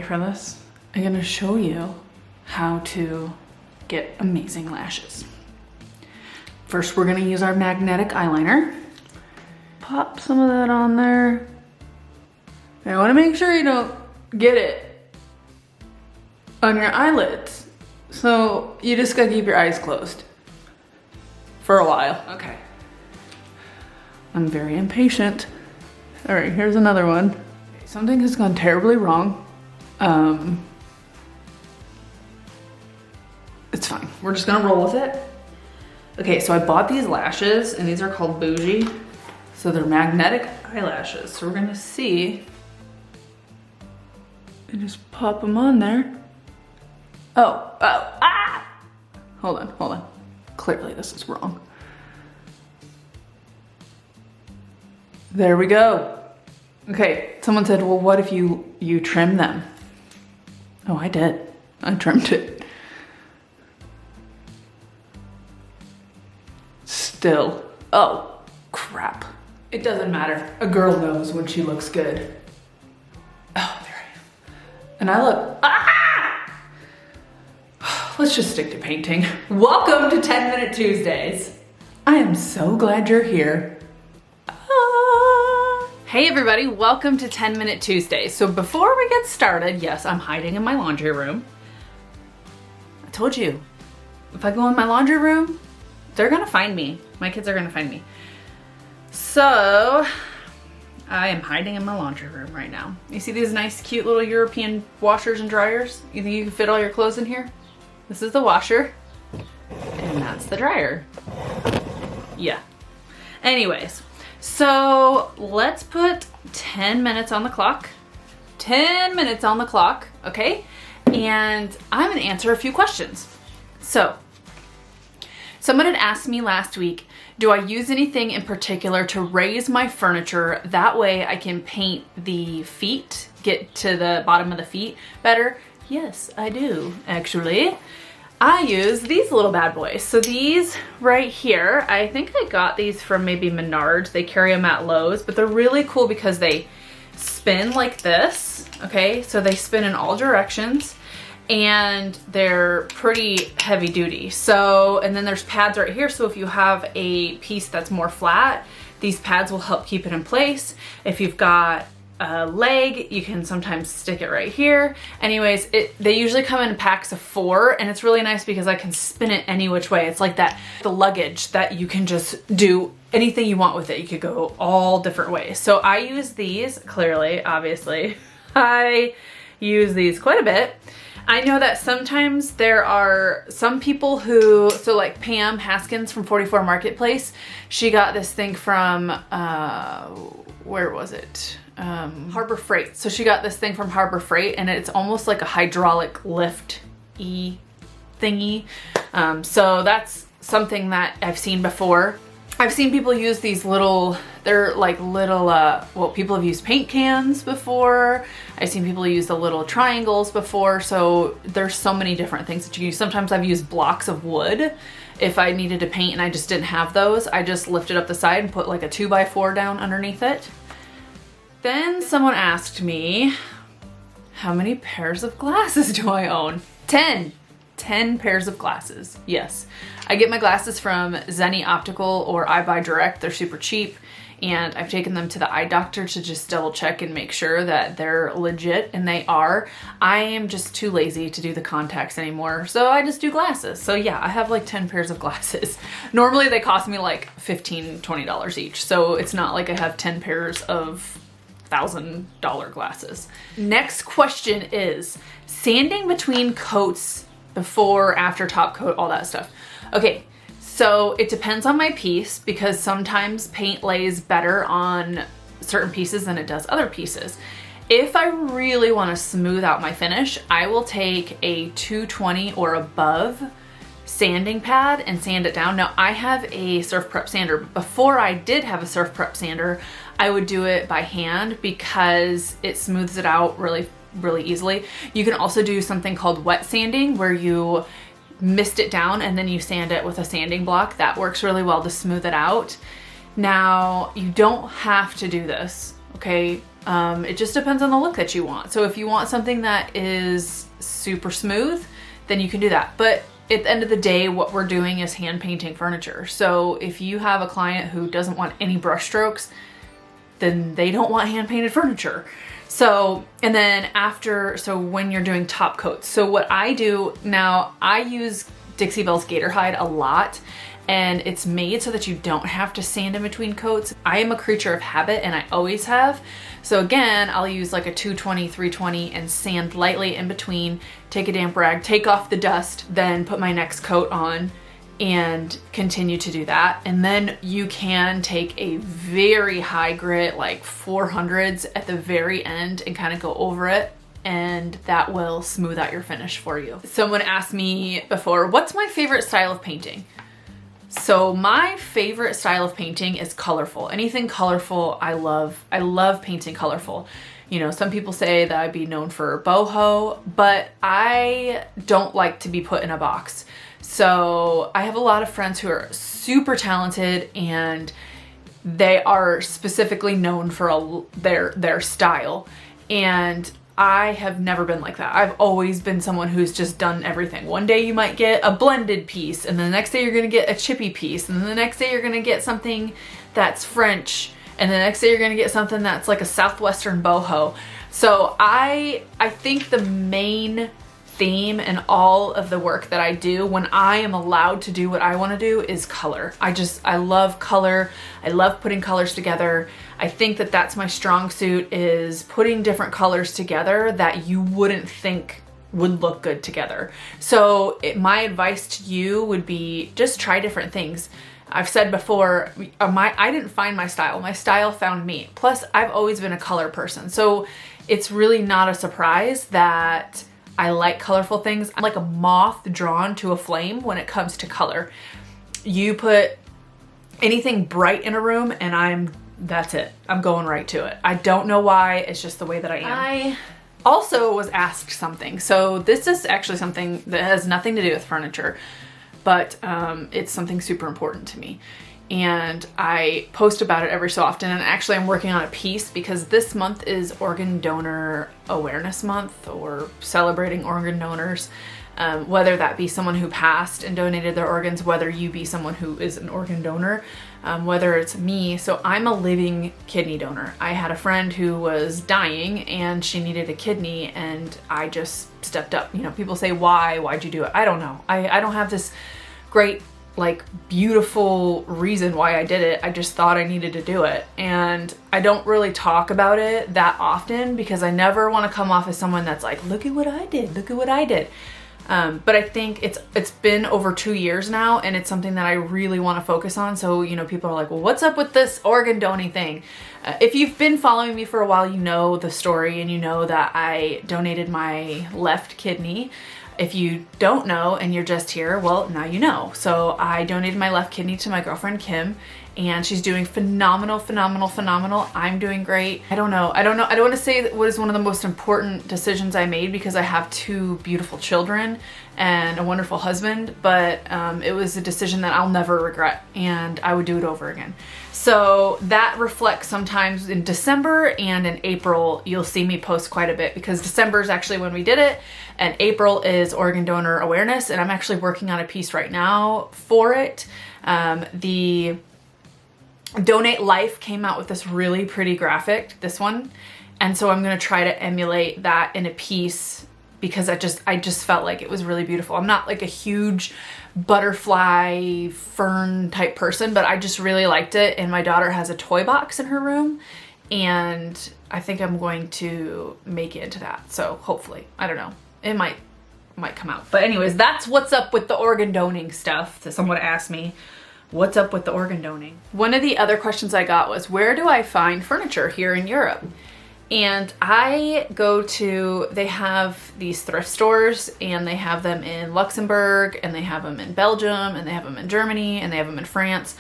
for this? I'm gonna show you how to get amazing lashes. First, we're gonna use our magnetic eyeliner. Pop some of that on there. I wanna make sure you don't get it on your eyelids. So you just gotta keep your eyes closed for a while. Okay. I'm very impatient. All right, here's another one. Something has gone terribly wrong. It's fine. We're just gonna roll with it. Okay, so I bought these lashes and these are called Bougie. So they're magnetic eyelashes. So we're gonna see and just pop them on there. Ah! Hold on. Clearly this is wrong. There we go. Okay, someone said, well, what if you trim them? Oh, I did. I trimmed it. Still. Oh, crap. It doesn't matter. A girl knows when she looks good. Oh, there I am. And I look, Let's just stick to painting. Welcome to 10 Minute Tuesdays. I am so glad you're here. Hey everybody, welcome to 10 Minute Tuesdays. So before we get started, yes, I'm hiding in my laundry room. I told you, if I go in my laundry room, they're gonna find me. My kids are gonna find me. So, I am hiding in my laundry room right now. You see these nice, cute little European washers and dryers? You think you can fit all your clothes in here? This is the washer, and that's the dryer. Yeah. Anyways, so let's put 10 minutes on the clock. 10 minutes on the clock, okay? And I'm gonna answer a few questions. So, someone had asked me last week, do I use anything in particular to raise my furniture? That way I can paint the feet, get to the bottom of the feet better. Yes, I do, actually. I use these little bad boys. So these right here, I think I got these from maybe Menards. They carry them at Lowe's, but they're really cool because they spin like this, okay? So they spin in all directions and they're pretty heavy duty. So, and then there's pads right here. So if you have a piece that's more flat, these pads will help keep it in place. If you've got a leg, you can sometimes stick it right here. Anyways, they usually come in packs of 4 and it's really nice because I can spin it any which way. It's like the luggage that you can just do anything you want with it. You could go all different ways. So I use these, clearly, obviously. I use these quite a bit. I know that sometimes there are some people who, so like Pam Haskins from 44 Marketplace, she got this thing from, where was it? Harbor Freight. So she got this thing from Harbor Freight and it's almost like a hydraulic lift-y thingy. So that's something that I've seen before. I've seen people use these little, they're like little, well, people have used paint cans before. I've seen people use the little triangles before. So there's so many different things that you use. Sometimes I've used blocks of wood. If I needed to paint and I just didn't have those, I just lifted up the side and put like a 2x4 down underneath it. Then someone asked me, how many pairs of glasses do I own? 10 pairs of glasses, yes. I get my glasses from Zenni Optical or I Buy Direct. They're super cheap and I've taken them to the eye doctor to just double check and make sure that they're legit, and they are. I am just too lazy to do the contacts anymore, so I just do glasses. So yeah, I have like 10 pairs of glasses. Normally they cost me like $15, $20 each, so it's not like I have 10 pairs of $1,000 glasses. Next question is sanding between coats, before, after, top coat, all that stuff. Okay, so it depends on my piece because sometimes paint lays better on certain pieces than it does other pieces. If I really want to smooth out my finish, I will take a 220 or above sanding pad and sand it down. Now I have a Surf Prep sander. Before I did have a Surf Prep sander, I would do it by hand because it smooths it out really easily. You can also do something called wet sanding where you mist it down and then you sand it with a sanding block. That works really well to smooth it out. Now, you don't have to do this, okay? It just depends on the look that you want. So if you want something that is super smooth, then you can do that. But at the end of the day, what we're doing is hand painting furniture. So if you have a client who doesn't want any brush strokes, then they don't want hand painted furniture. So, and then so when you're doing top coats, so what I do now, I use Dixie Belle's Gator Hide a lot, and it's made so that you don't have to sand in between coats. I am a creature of habit, and I always have. So again, I'll use like a 220, 320 and sand lightly in between, take a damp rag, take off the dust, then put my next coat on and continue to do that. And then you can take a very high grit, like 400s at the very end, and kind of go over it, and that will smooth out your finish for you. Someone asked me before, what's my favorite style of painting? So my favorite style of painting is colorful. Anything colorful, I love. I love painting colorful. You know, some people say that I'd be known for boho, but I don't like to be put in a box. So I have a lot of friends who are super talented, and they are specifically known for their style. And I have never been like that. I've always been someone who's just done everything. One day you might get a blended piece, and then the next day you're gonna get a chippy piece, and then the next day you're gonna get something that's French, and the next day you're gonna get something that's like a Southwestern boho. So I think the main theme in all of the work that I do, when I am allowed to do what I want to do, is color. I love color. I love putting colors together. I think that that's my strong suit, is putting different colors together that you wouldn't think would look good together. So my advice to you would be just try different things. I've said before, I didn't find my style. My style found me. Plus, I've always been a color person. So it's really not a surprise that I like colorful things. I'm like a moth drawn to a flame when it comes to color. You put anything bright in a room and that's it. I'm going right to it. I don't know why, it's just the way that I am. I also was asked something. So this is actually something that has nothing to do with furniture, but it's something super important to me. And I post about it every so often, and actually I'm working on a piece because this month is Organ Donor Awareness Month, or celebrating organ donors, whether that be someone who passed and donated their organs, whether you be someone who is an organ donor, whether it's me. So I'm a living kidney donor. I had a friend who was dying and she needed a kidney, and I just stepped up. You know, people say, why'd you do it? I don't know. I don't have this great, like, beautiful reason why I did it. I just thought I needed to do it. And I don't really talk about it that often because I never want to come off as someone that's like, look at what I did, look at what I did. But I think it's been over 2 years now, and it's something that I really want to focus on. So, you know, people are like, well, what's up with this organ donating thing? If you've been following me for a while, you know the story, and you know that I donated my left kidney. If you don't know and you're just here, well, now you know. So I donated my left kidney to my girlfriend Kim, and she's doing phenomenal, phenomenal, phenomenal. I'm doing great. I don't know. I don't want to say that what is one of the most important decisions I made, because I have 2 beautiful children and a wonderful husband, but it was a decision that I'll never regret, and I would do it over again. So that reflects sometimes in December, and in April you'll see me post quite a bit, because December is actually when we did it, and April is Organ Donor Awareness, and I'm actually working on a piece right now for it. The Donate Life came out with this really pretty graphic, this one, and so I'm going to try to emulate that in a piece, because I just felt like it was really beautiful. I'm not like a huge butterfly fern type person, but I just really liked it, and my daughter has a toy box in her room, and I think I'm going to make it into that. So hopefully, I don't know, it might come out. But anyways, that's what's up with the organ donating stuff. So someone asked me, what's up with the organ donating? One of the other questions I got was, where do I find furniture here in Europe? And I they have these thrift stores, and they have them in Luxembourg, and they have them in Belgium, and they have them in Germany, and they have them in France.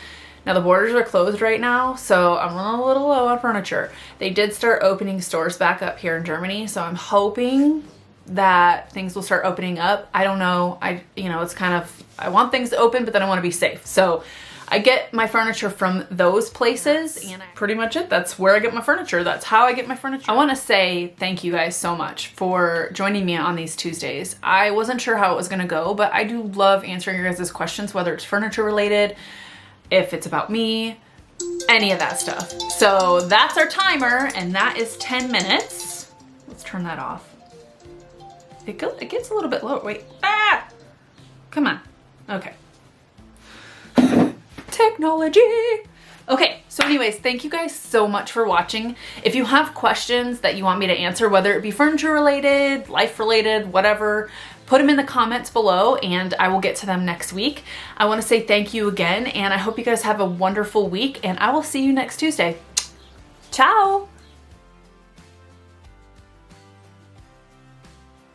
Now the borders are closed right now, so I'm running a little low on furniture. They did start opening stores back up here in Germany, so I'm hoping that things will start opening up. I don't know. It's kind of, I want things to open, but then I want to be safe. So I get my furniture from those places, and pretty much it. That's where I get my furniture. That's how I get my furniture. I want to say thank you guys so much for joining me on these Tuesdays. I wasn't sure how it was going to go, but I do love answering your guys' questions, whether it's furniture related, if it's about me, any of that stuff. So that's our timer, and that is 10 minutes. Let's turn that off. It gets a little bit lower. Wait. Ah! Come on. Okay. Technology. Okay, so anyways, thank you guys so much for watching. If you have questions that you want me to answer, whether it be furniture related, life related, whatever, put them in the comments below and I will get to them next week. I want to say thank you again, and I hope you guys have a wonderful week, and I will see you next Tuesday. Ciao.